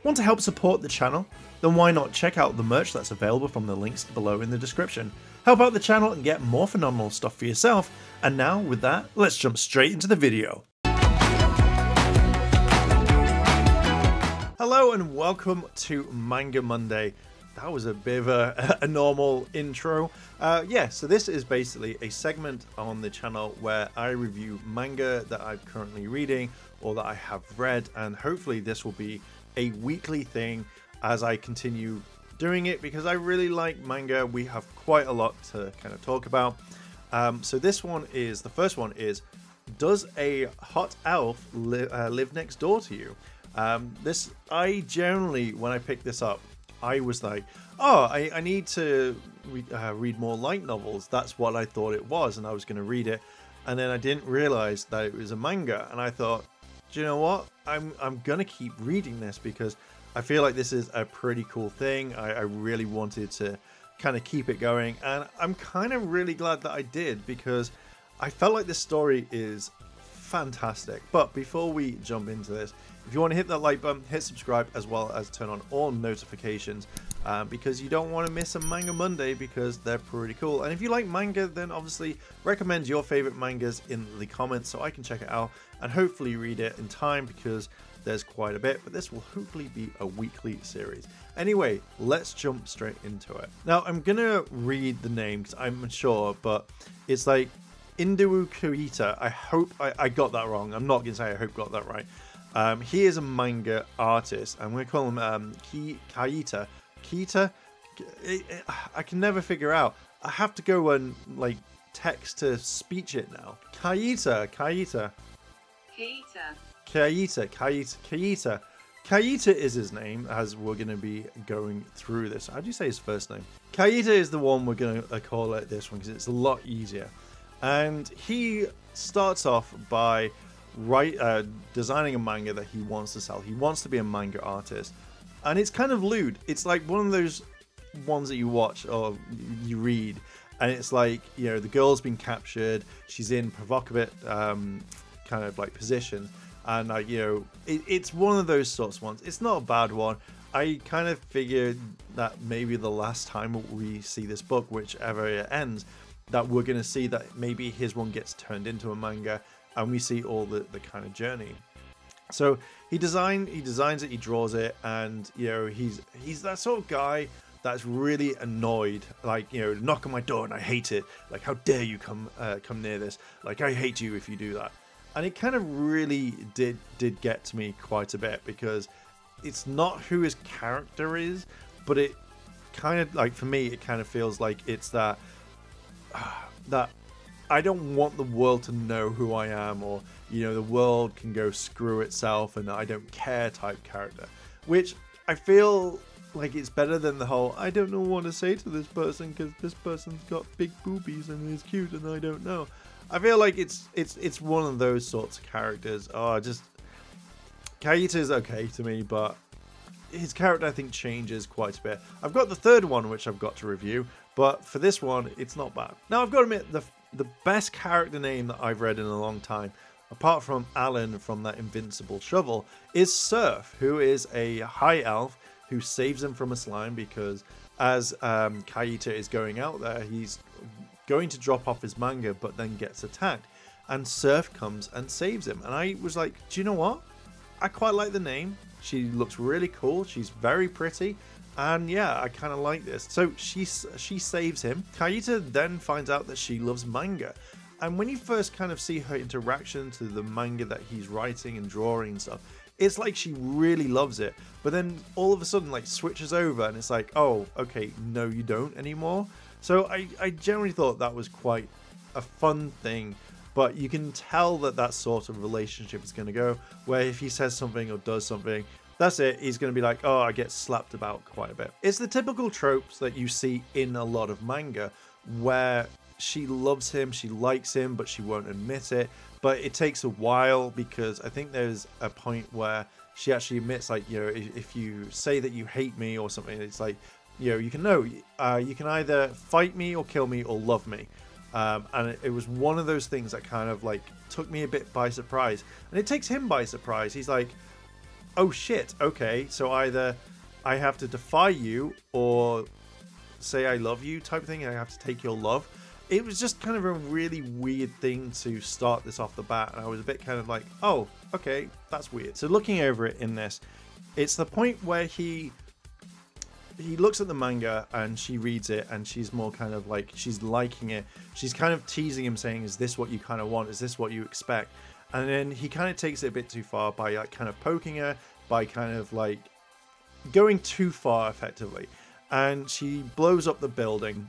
Want to help support the channel? Then why not check out the merch that's available from the links below in the description. Help out the channel and get more phenomenal stuff for yourself. And now, with that, let's jump straight into the video. Hello and welcome to Manga Monday. That was a bit of a normal intro. So this is basically a segment on the channel where I review manga that I'm currently reading or that I have read, and hopefully this will be a weekly thing as I continue doing it because I really like manga. We have quite a lot to kind of talk about. So this one is, the first one is, does a hot elf live next door to you? I generally, when I picked this up, I was like, oh, I need to read more light novels. That's what I thought it was, and I was going to read it. And then I didn't realize that it was a manga, and I thought, do you know what? I'm going to keep reading this because I feel like this is a pretty cool thing. I really wanted to kind of keep it going, and I'm kind of really glad that I did because I felt like this story is fantastic. But before we jump into this, if you want to hit that like button, hit subscribe, as well as turn on all notifications because you don't want to miss a Manga Monday because they're pretty cool. And if you like manga, then obviously recommend your favorite mangas in the comments so I can check it out and hopefully read it in time because there's quite a bit, but this will hopefully be a weekly series. Anyway, let's jump straight into it. Now, I'm gonna read the name because I'm unsure, but it's like Induwu Kuita. I hope I got that wrong. I'm not gonna say I hope I got that right. He is a manga artist. I'm going to call him Kaita. Kita? I can never figure out. I have to go and like text to speech it now. Kaita. Kaita is his name, as we're going to be going through this. How do you say his first name? Kaita is the one we're going to call it this one because it's a lot easier. And he starts off by designing a manga that he wants to sell. He wants to be a manga artist, and it's kind of lewd. It's like one of those ones that you watch or you read, and it's like, you know, the girl's been captured, she's in provocative kind of like position, and you know, it's one of those sorts of ones. It's not a bad one. I kind of figured that maybe the last time we see this book, whichever it ends, that we're going to see that maybe his one gets turned into a manga and we see all the kind of journey. So he designs it, he draws it, and you know, he's that sort of guy that's really annoyed, like, you know, knock on my door and I hate it, like, how dare you come near this, like, I hate you if you do that. And it kind of really did get to me quite a bit because it's not who his character is, but it kind of, like, for me, it kind of feels like it's that I don't want the world to know who I am, or, you know, the world can go screw itself and I don't care type character, which I feel like it's better than the whole I don't know what to say to this person because this person's got big boobies and is cute and I don't know. I feel like it's one of those sorts of characters. Kaita is okay to me, but his character I think changes quite a bit. I've got the third one which I've got to review, but for this one it's not bad. Now, I've got to admit, the best character name that I've read in a long time, apart from Alan from that Invincible Shovel, is Surf, who is a high elf who saves him from a slime because as Kaita is going out there, he's going to drop off his manga but then gets attacked, and Surf comes and saves him. And I was like, do you know what? I quite like the name. She looks really cool. She's very pretty. And yeah, I kind of like this. So she saves him. Kaita then finds out that she loves manga. And when you first kind of see her interaction to the manga that he's writing and drawing and stuff, it's like she really loves it. But then all of a sudden, like, switches over and it's like, oh, okay, no, you don't anymore. So I generally thought that was quite a fun thing. But you can tell that that sort of relationship is going to go, where if he says something or does something, that's it. He's going to be like, oh, I get slapped about quite a bit. It's the typical tropes that you see in a lot of manga where she loves him, she likes him, but she won't admit it. But it takes a while because I think there's a point where she actually admits, like, you know, if you say that you hate me or something, it's like, you know, you can either fight me or kill me or love me. And it was one of those things that kind of like took me a bit by surprise. And it takes him by surprise. He's like, oh shit, okay, so either I have to defy you or say I love you type of thing, and I have to take your love. It was just kind of a really weird thing to start this off the bat, and I was a bit kind of like, oh, okay, that's weird. So looking over it in this, it's the point where he looks at the manga and she reads it, and she's more kind of like, she's liking it. She's kind of teasing him, saying, is this what you kind of want? Is this what you expect? And then he kind of takes it a bit too far by like kind of poking her, by kind of like going too far effectively. And she blows up the building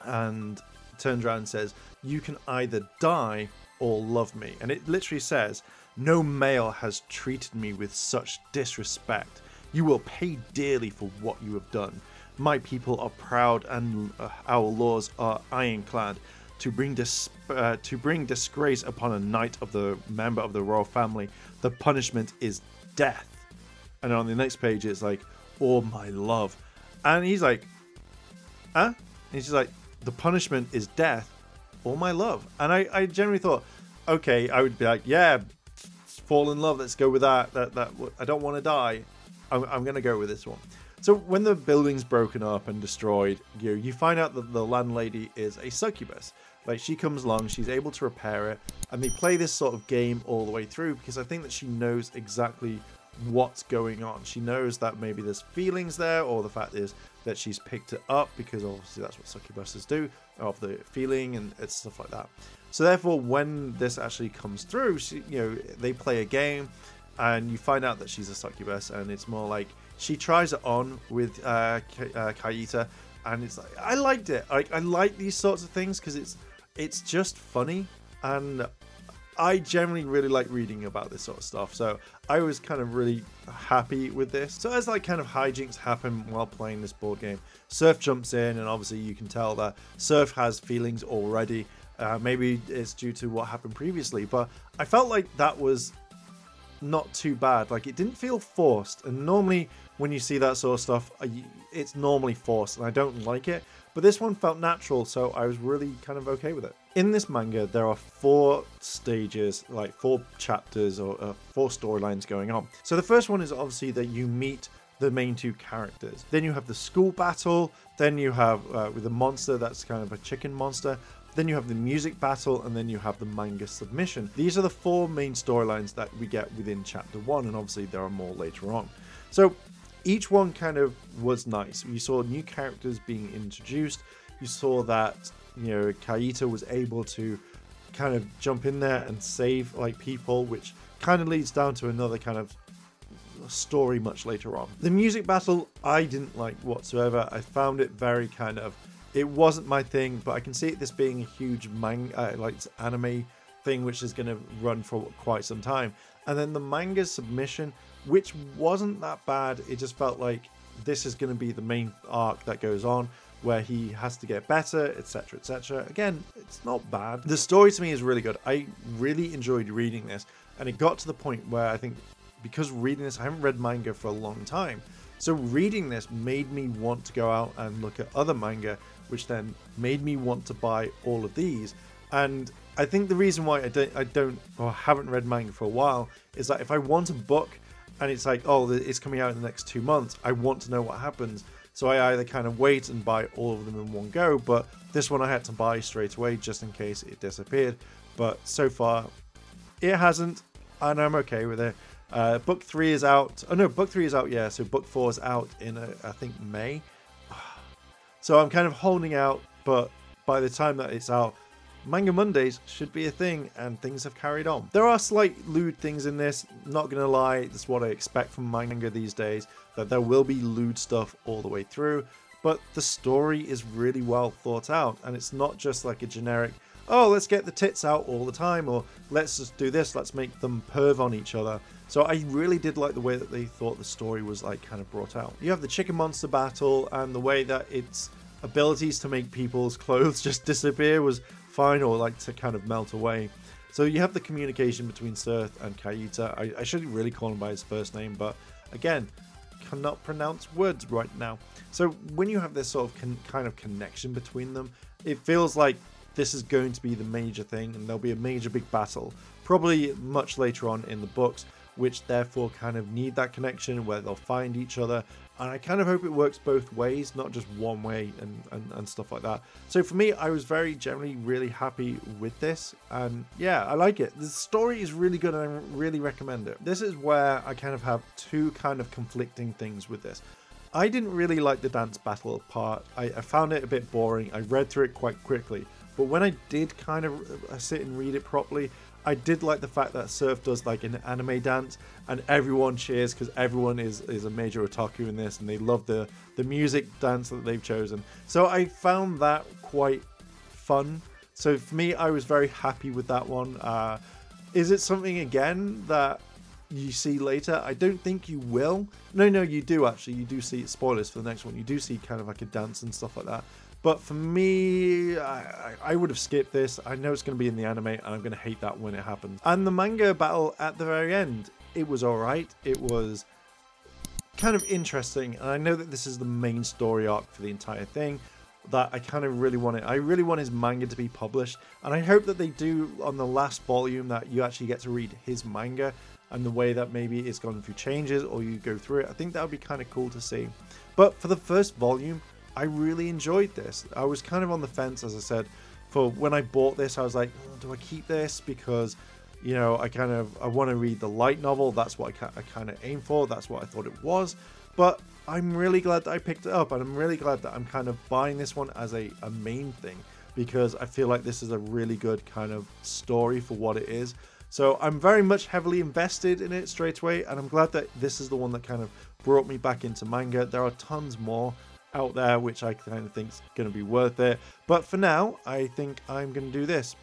and turns around and says, you can either die or love me. And it literally says, no male has treated me with such disrespect. You will pay dearly for what you have done. My people are proud, and our laws are ironclad. To bring disgrace upon a knight of the member of the royal family, the punishment is death. And on the next page, it's like, oh my love. And he's like, huh? And she's like, the punishment is death, or my love. And I generally thought, okay, I would be like, yeah, fall in love. Let's go with that. I don't want to die. I'm going to go with this one. So when the building's broken up and destroyed, you find out that the landlady is a succubus. Like, she comes along, she's able to repair it, and they play this sort of game all the way through, because I think that she knows exactly what's going on. She knows that maybe there's feelings there, or the fact is that she's picked it up, because obviously that's what succubuses do, of the feeling and stuff like that. So therefore, when this actually comes through, she, they play a game, and you find out that she's a succubus, and it's more like she tries it on with Kaita, and it's like, I liked it. I like these sorts of things because it's just funny, and I generally really like reading about this sort of stuff. So I was kind of really happy with this. So as like kind of hijinks happen while playing this board game, Surf jumps in, and obviously you can tell that Surf has feelings already. Maybe it's due to what happened previously, but I felt like that was not too bad. Like, it didn't feel forced, and normally when you see that sort of stuff, it's normally forced, and I don't like it. But this one felt natural, so I was really kind of okay with it. In this manga, there are 4 stages, like 4 chapters or 4 storylines going on. So the first one is obviously that you meet the main 2 characters. Then you have the school battle. Then you have with the monster that's kind of a chicken monster. Then you have the music battle, and then you have the manga submission. These are the 4 main storylines that we get within chapter 1, and obviously there are more later on. So each one kind of was nice. You saw new characters being introduced. You saw that, Kaita was able to kind of jump in there and save like people, which kind of leads down to another kind of story much later on. The music battle I didn't like whatsoever. I found it very kind of, it wasn't my thing, but I can see this being a huge manga, like anime thing, which is going to run for quite some time. And then the manga submission, which wasn't that bad. It just felt like this is going to be the main arc that goes on, where he has to get better, etc, etc. Again, it's not bad. The story to me is really good. I really enjoyed reading this, and it got to the point where I think, because reading this, I haven't read manga for a long time, so reading this made me want to go out and look at other manga, which then made me want to buy all of these. And I think the reason why I don't or haven't read manga for a while is that if I want a book and it's like, oh, it's coming out in the next 2 months, I want to know what happens. So I either kind of wait and buy all of them in one go, but this one I had to buy straight away just in case it disappeared. But so far, it hasn't, and I'm okay with it. Book 3 is out. Oh no, book 3 is out, yeah. So book 4 is out in, I think, May. So I'm kind of holding out, but by the time that it's out, Manga Mondays should be a thing, and things have carried on. There are slight lewd things in this, not gonna lie, that's what I expect from manga these days, that there will be lewd stuff all the way through, but the story is really well thought out, and it's not just like a generic, oh, let's get the tits out all the time, or let's just do this, let's make them perv on each other. So I really did like the way that they thought the story was like kind of brought out. You have the chicken monster battle, and the way that its abilities to make people's clothes just disappear was fine, or like to kind of melt away. So you have the communication between Surf and Kaita. I shouldn't really call him by his first name, but again, cannot pronounce words right now. So when you have this sort of kind of connection between them, it feels like this is going to be the major thing, and there'll be a major big battle, probably much later on in the books, which therefore kind of need that connection where they'll find each other. And I kind of hope it works both ways, not just one way and stuff like that. So for me, I was very generally really happy with this. And yeah, I like it. The story is really good and I really recommend it. This is where I kind of have two kind of conflicting things with this. I didn't really like the dance battle part. I found it a bit boring. I read through it quite quickly. But when I did kind of sit and read it properly, I did like the fact that Surf does like an anime dance and everyone cheers because everyone is a major otaku in this and they love the music dance that they've chosen. So I found that quite fun. So for me, I was very happy with that one. Is it something again that you see later? I don't think you will. No, you do actually. You do see spoilers for the next one. You do see kind of like a dance and stuff like that. But for me, I would have skipped this. I know it's going to be in the anime and I'm going to hate that when it happens. And the manga battle at the very end, it was alright. It was kind of interesting. And I know that this is the main story arc for the entire thing that I kind of really want it. I really want his manga to be published. And I hope that they do on the last volume that you actually get to read his manga and the way that maybe it's gone through changes or you go through it. I think that would be kind of cool to see. But for the first volume, I really enjoyed this. I was kind of on the fence, as I said, for when I bought this. I was like, oh, do I keep this? Because, you know, I want to read the light novel. That's what I kind of aim for. That's what I thought it was. But I'm really glad that I picked it up. And I'm really glad that I'm kind of buying this one as a main thing. Because I feel like this is a really good kind of story for what it is. So I'm very much heavily invested in it straight away. And I'm glad that this is the one that kind of brought me back into manga. There are tons more out there which I kind of think is going to be worth it, but for now I think I'm going to do this.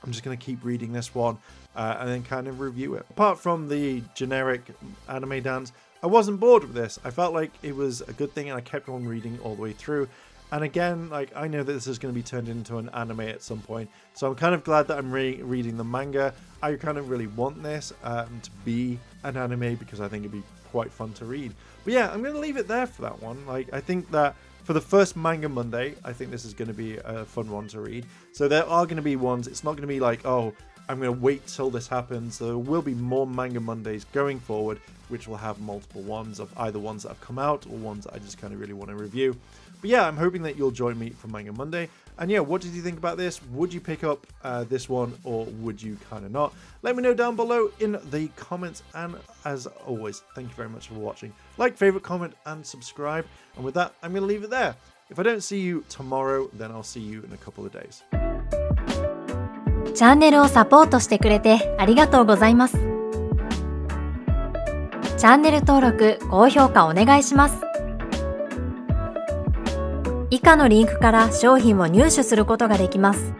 I'm just going to keep reading this one and then kind of review it. Apart from the generic anime dance, I wasn't bored with this. I felt like it was a good thing and I kept on reading all the way through. And again, like, I know that this is going to be turned into an anime at some point, so I'm kind of glad that I'm reading the manga. I kind of really want this to be an anime because I think it'd be quite fun to read. But yeah, I'm going to leave it there for that one. Like, I think that for the first Manga Monday, I think this is going to be a fun one to read. So there are going to be ones, it's not going to be like, oh, I'm going to wait till this happens. There will be more Manga Mondays going forward, which will have multiple ones of either ones that have come out or ones that I just kind of really want to review. But yeah, I'm hoping that you'll join me for Manga Monday. And yeah, what did you think about this? Would you pick up this one or would you kind of not? Let me know down below in the comments. And as always, thank you very much for watching. Like, favorite, comment, and subscribe. And with that, I'm going to leave it there. If I don't see you tomorrow, then I'll see you in a couple of days. チャンネルをサポートしてくれてありがとうございます。チャンネル登録、高評価お願いします。以下のリンクから商品を入手することができます。